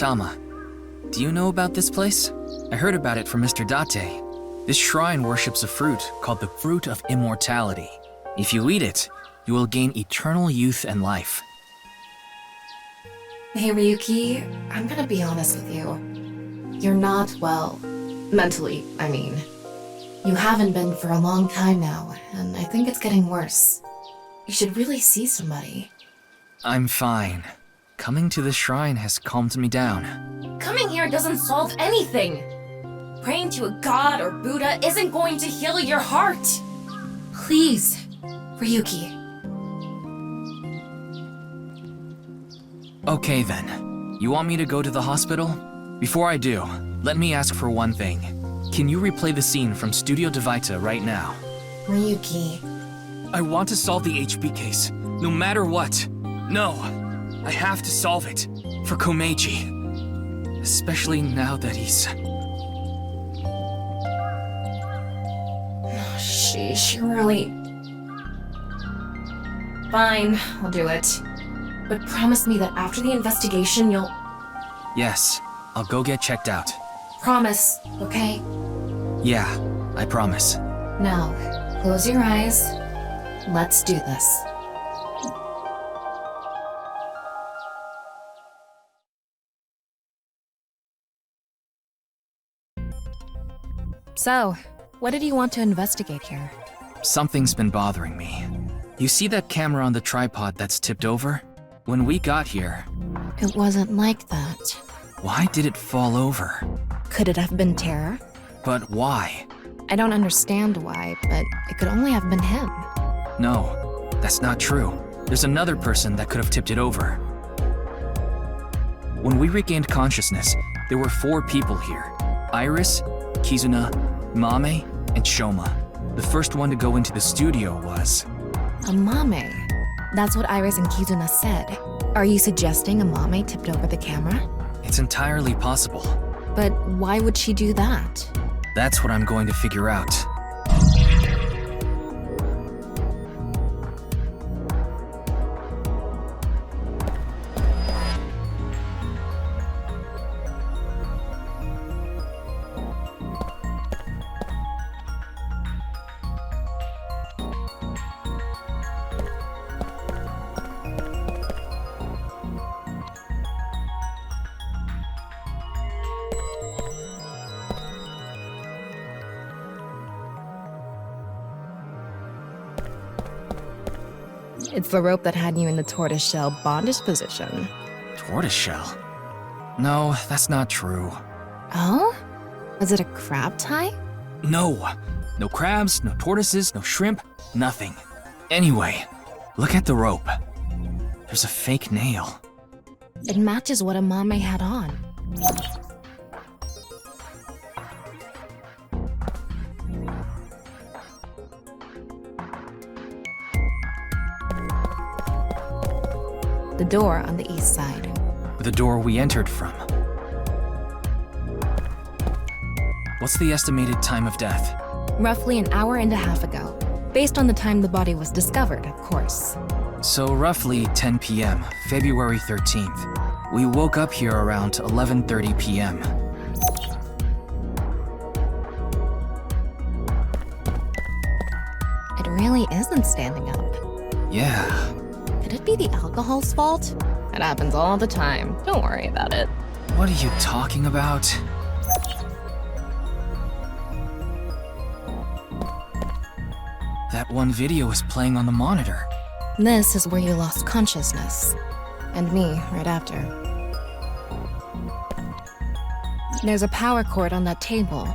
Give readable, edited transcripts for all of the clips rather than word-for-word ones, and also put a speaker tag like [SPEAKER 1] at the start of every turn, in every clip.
[SPEAKER 1] Tama, do you know about this place? I heard about it from Mr. Date. This shrine worships a fruit called the Fruit of Immortality. If you eat it, you will gain eternal youth and life.
[SPEAKER 2] Hey Ryuki, I'm gonna be honest with you. You're not well. Mentally, I mean. You haven't been for a long time now, and I think it's getting worse. You should really see somebody.
[SPEAKER 1] I'm fine. Coming to the shrine has calmed me down.
[SPEAKER 2] Coming here doesn't solve anything! Praying to a god or Buddha isn't going to heal your heart! Please, Ryuki.
[SPEAKER 1] Okay then. You want me to go to the hospital? Before I do, let me ask for one thing. Can you replay the scene from Studio Dvaita right now?
[SPEAKER 2] Ryuki.
[SPEAKER 1] I want to solve the HP case, no matter what. No, I have to solve it. For Komeji. Especially now that he's...
[SPEAKER 2] Sheesh, you really... Fine, I'll do it. But promise me that after the investigation you'll...
[SPEAKER 1] Yes, I'll go get checked out.
[SPEAKER 2] Promise, okay?
[SPEAKER 1] Yeah, I promise.
[SPEAKER 2] Now, close your eyes. Let's do this. So, what did you want to investigate here?
[SPEAKER 1] Something's been bothering me. You see that camera on the tripod that's tipped over? When we got here...
[SPEAKER 2] It wasn't like that.
[SPEAKER 1] Why did it fall over?
[SPEAKER 2] Could it have been terror?
[SPEAKER 1] But why?
[SPEAKER 2] I don't understand why, but it could only have been him.
[SPEAKER 1] No, that's not true. There's another person that could have tipped it over. When we regained consciousness, there were 4 people here. Iris, Kizuna, Mame, and Shoma. The first one to go into the studio was...
[SPEAKER 2] Mame? That's what Iris and Kizuna said. Are you suggesting Mame tipped over the camera?
[SPEAKER 1] It's entirely possible.
[SPEAKER 2] But why would she do that?
[SPEAKER 1] That's what I'm going to figure out.
[SPEAKER 2] It's the rope that had you in the tortoiseshell bondage position.
[SPEAKER 1] Tortoiseshell? No, that's not true.
[SPEAKER 2] Oh? Was it a crab tie?
[SPEAKER 1] No. No crabs, no tortoises, no shrimp, nothing. Anyway, look at the rope. There's a fake nail.
[SPEAKER 2] It matches what Mame had on. The door on the east side.
[SPEAKER 1] The door we entered from. What's the estimated time of death?
[SPEAKER 2] Roughly an hour and a half ago. Based on the time the body was discovered, of course.
[SPEAKER 1] So roughly 10 p.m., February 13th. We woke up here around 11:30 p.m.
[SPEAKER 2] It really isn't standing up.
[SPEAKER 1] Yeah.
[SPEAKER 2] Could it be the alcohol's fault? It happens all the time. Don't worry about it.
[SPEAKER 1] What are you talking about? That one video is playing on the monitor.
[SPEAKER 2] This is where you lost consciousness. And me, right after. There's a power cord on that table.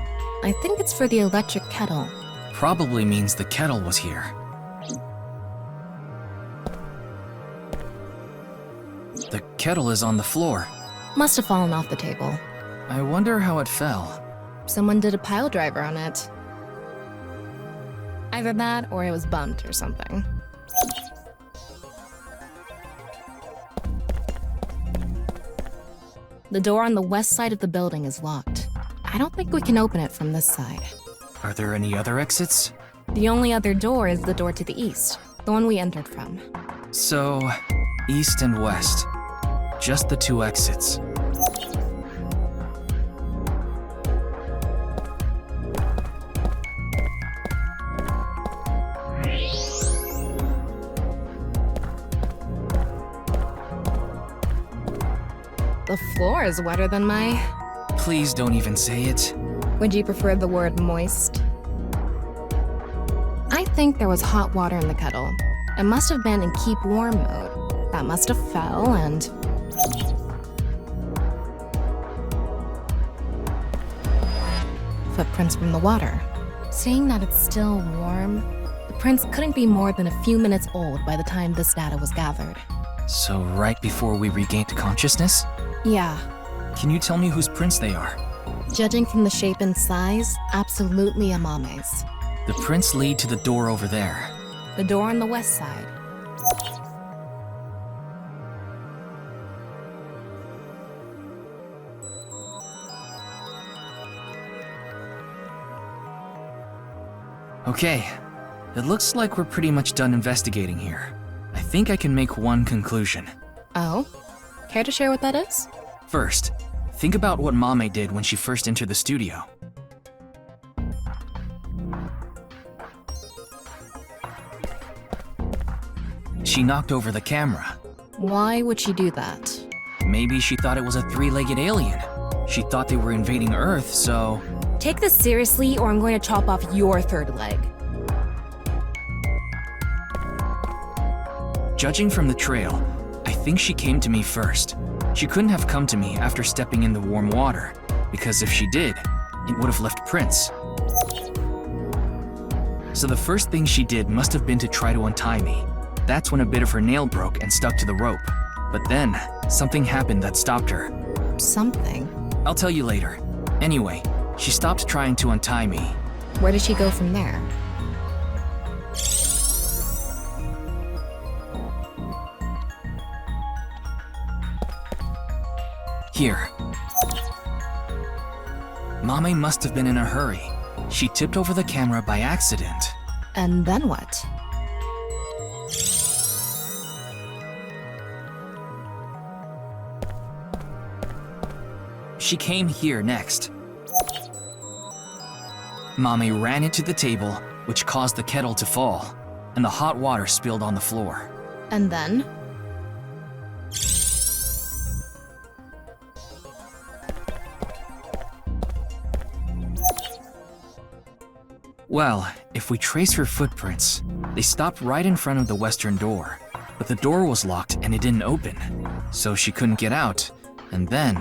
[SPEAKER 2] I think it's for the electric kettle.
[SPEAKER 1] Probably means the kettle was here. The kettle is on the floor.
[SPEAKER 2] Must have fallen off the table.
[SPEAKER 1] I wonder how it fell.
[SPEAKER 2] Someone did a pile driver on it. Either that or it was bumped or something. The door on the west side of the building is locked. I don't think we can open it from this side.
[SPEAKER 1] Are there any other exits?
[SPEAKER 2] The only other door is the door to the east, the one we entered from.
[SPEAKER 1] So, east and west. Just the 2 exits.
[SPEAKER 2] is wetter than my...
[SPEAKER 1] Please don't even say it.
[SPEAKER 2] Would you prefer the word moist? I think there was hot water in the kettle. It must have been in keep warm mode. That must have fell and... Footprints from the water. Saying that it's still warm, the prints couldn't be more than a few minutes old by the time this data was gathered.
[SPEAKER 1] So right before we regained consciousness?
[SPEAKER 2] Yeah.
[SPEAKER 1] Can you tell me whose prints they are?
[SPEAKER 2] Judging from the shape and size, absolutely Amame's.
[SPEAKER 1] The prints lead to the door over there.
[SPEAKER 2] The door on the west side.
[SPEAKER 1] Okay, it looks like we're pretty much done investigating here. I think I can make one conclusion.
[SPEAKER 2] Oh? Care to share what that is?
[SPEAKER 1] First, think about what Mame did when she first entered the studio. She knocked over the camera.
[SPEAKER 2] Why would she do that?
[SPEAKER 1] Maybe she thought it was a three-legged alien. She thought they were invading Earth, so...
[SPEAKER 2] Take this seriously or I'm going to chop off your third leg.
[SPEAKER 1] Judging from the trail, I think she came to me first. She couldn't have come to me after stepping in the warm water, because if she did, it would have left prints. So the first thing she did must have been to try to untie me. That's when a bit of her nail broke and stuck to the rope. But then, something happened that stopped her.
[SPEAKER 2] Something?
[SPEAKER 1] I'll tell you later. Anyway, she stopped trying to untie me.
[SPEAKER 2] Where did she go from there?
[SPEAKER 1] Here. Mame must have been in a hurry. She tipped over the camera by accident.
[SPEAKER 2] And then what?
[SPEAKER 1] She came here next. Mame ran into the table, which caused the kettle to fall, and the hot water spilled on the floor.
[SPEAKER 2] And then?
[SPEAKER 1] Well, if we trace her footprints, they stopped right in front of the western door, but the door was locked and it didn't open, so she couldn't get out, and then...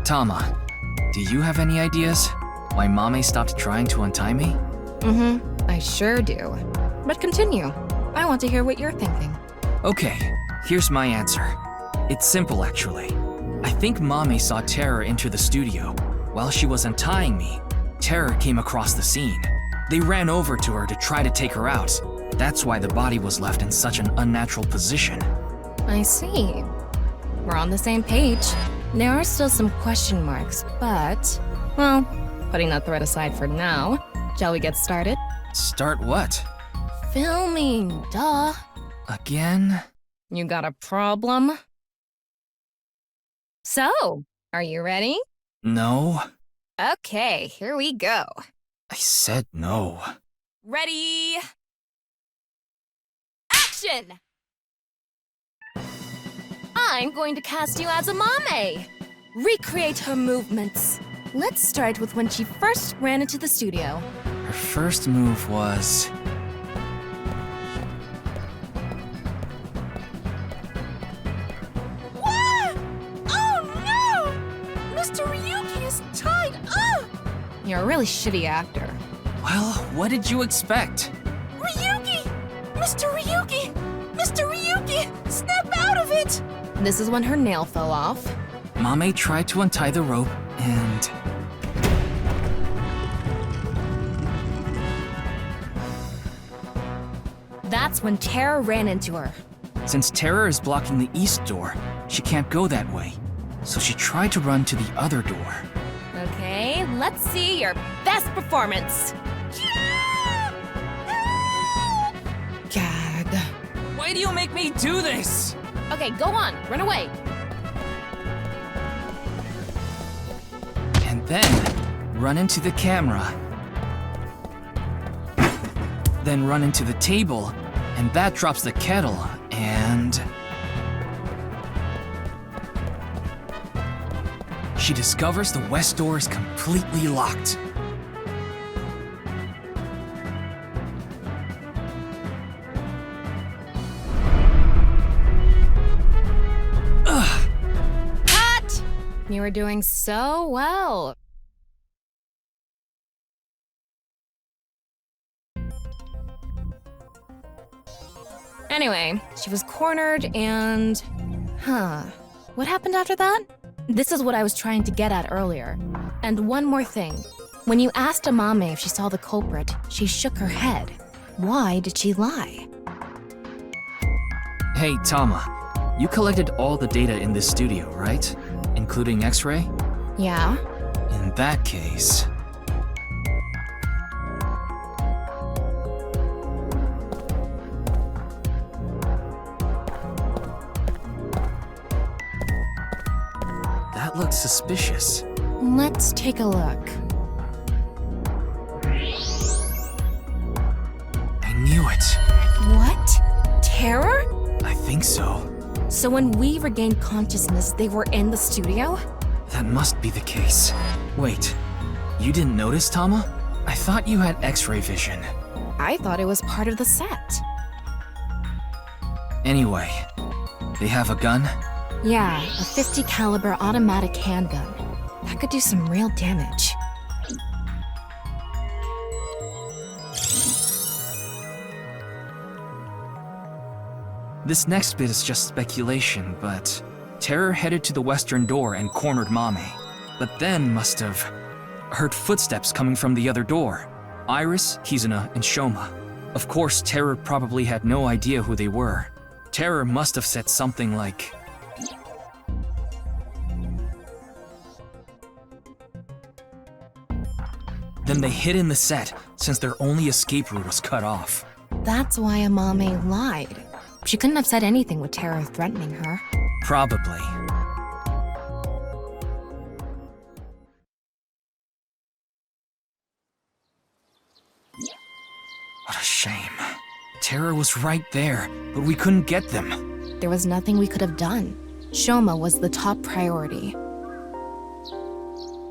[SPEAKER 1] Tama, do you have any ideas why Mame stopped trying to untie me?
[SPEAKER 2] I sure do. But continue. I want to hear what you're thinking.
[SPEAKER 1] Okay, here's my answer. It's simple, actually. I think Mame saw Terror enter the studio. While she was untying me, Terror came across the scene. They ran over to her to try to take her out. That's why the body was left in such an unnatural position.
[SPEAKER 2] I see. We're on the same page. There are still some question marks, but... Well, putting that thread aside for now, shall we get started?
[SPEAKER 1] Start what?
[SPEAKER 2] Filming, duh.
[SPEAKER 1] Again?
[SPEAKER 2] You got a problem? So, are you ready?
[SPEAKER 1] No.
[SPEAKER 2] Okay, here we go.
[SPEAKER 1] I said no.
[SPEAKER 2] Ready? Action! I'm going to cast you as a Mame. Recreate her movements. Let's start with when she first ran into the studio.
[SPEAKER 1] Her first move was...
[SPEAKER 2] What? Oh no! Mr. Ryuki is tied up! You're a really shitty actor.
[SPEAKER 1] Well, what did you expect?
[SPEAKER 2] Ryuki! Mr. Ryuki! Mr. Ryuki! Snap out of it! This is when her nail fell off.
[SPEAKER 1] Mame tried to untie the rope, and...
[SPEAKER 2] That's when Terror ran into her.
[SPEAKER 1] Since Terror is blocking the east door, she can't go that way. So she tried to run to the other door.
[SPEAKER 2] Okay, let's see your best performance. Gag.
[SPEAKER 1] Why do you make me do this?
[SPEAKER 2] Okay, go on, run away.
[SPEAKER 1] And then, run into the camera. then run into the table, and that drops the kettle, and... she discovers the west door is completely locked.
[SPEAKER 2] Cut! You were doing so well. Anyway, she was cornered and... What happened after that? This is what I was trying to get at earlier. And one more thing. When you asked Amame if she saw the culprit, she shook her head. Why did she lie?
[SPEAKER 1] Hey, Tama. You collected all the data in this studio, right? Including X-ray?
[SPEAKER 2] Yeah?
[SPEAKER 1] In that case... that looks suspicious.
[SPEAKER 2] Let's take a look.
[SPEAKER 1] I knew it.
[SPEAKER 2] What? Terror?
[SPEAKER 1] I think so.
[SPEAKER 2] So when we regained consciousness, they were in the studio?
[SPEAKER 1] That must be the case. Wait, you didn't notice, Tama? I thought you had X-ray vision.
[SPEAKER 2] I thought it was part of the set.
[SPEAKER 1] Anyway, they have a gun?
[SPEAKER 2] Yeah, a 50 caliber automatic handgun. That could do some real damage.
[SPEAKER 1] This next bit is just speculation, but Terror headed to the western door and cornered Mame, but then must have heard footsteps coming from the other door. Iris, Kizuna, and Shoma. Of course, Terror probably had no idea who they were. Terror must have said something like, then they hid in the set, since their only escape route was cut off.
[SPEAKER 2] That's why Amame lied. She couldn't have said anything with Terror threatening her.
[SPEAKER 1] Probably. What a shame. Terror was right there, but we couldn't get them.
[SPEAKER 2] There was nothing we could have done. Shoma was the top priority.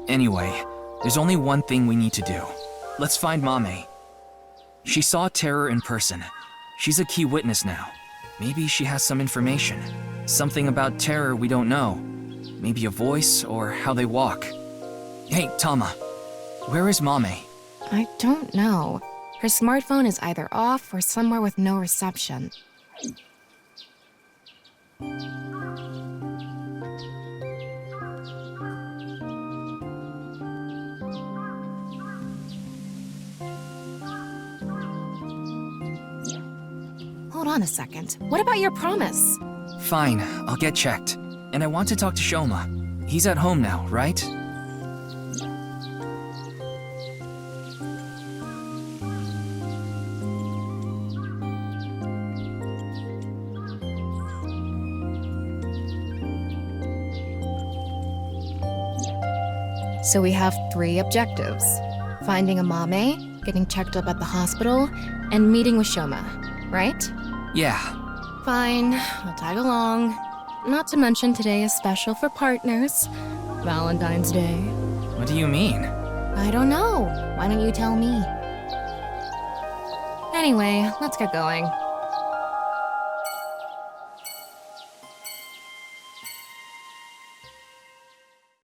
[SPEAKER 1] Anyway, there's only one thing we need to do. Let's find Mame. She saw Terror in person. She's a key witness now. Maybe she has some information. Something about Terror we don't know. Maybe a voice or how they walk. Hey, Tama. Where is Mame?
[SPEAKER 2] I don't know. Her smartphone is either off or somewhere with no reception. Hold on a second. What about your promise?
[SPEAKER 1] Fine, I'll get checked. And I want to talk to Shoma. He's at home now, right?
[SPEAKER 2] So we have 3 objectives. Finding Amame, getting checked up at the hospital, and meeting with Shoma, right?
[SPEAKER 1] Yeah.
[SPEAKER 2] Fine, I'll tag along. Not to mention today is special for partners. Valentine's Day.
[SPEAKER 1] What do you mean?
[SPEAKER 2] I don't know. Why don't you tell me? Anyway, let's get going.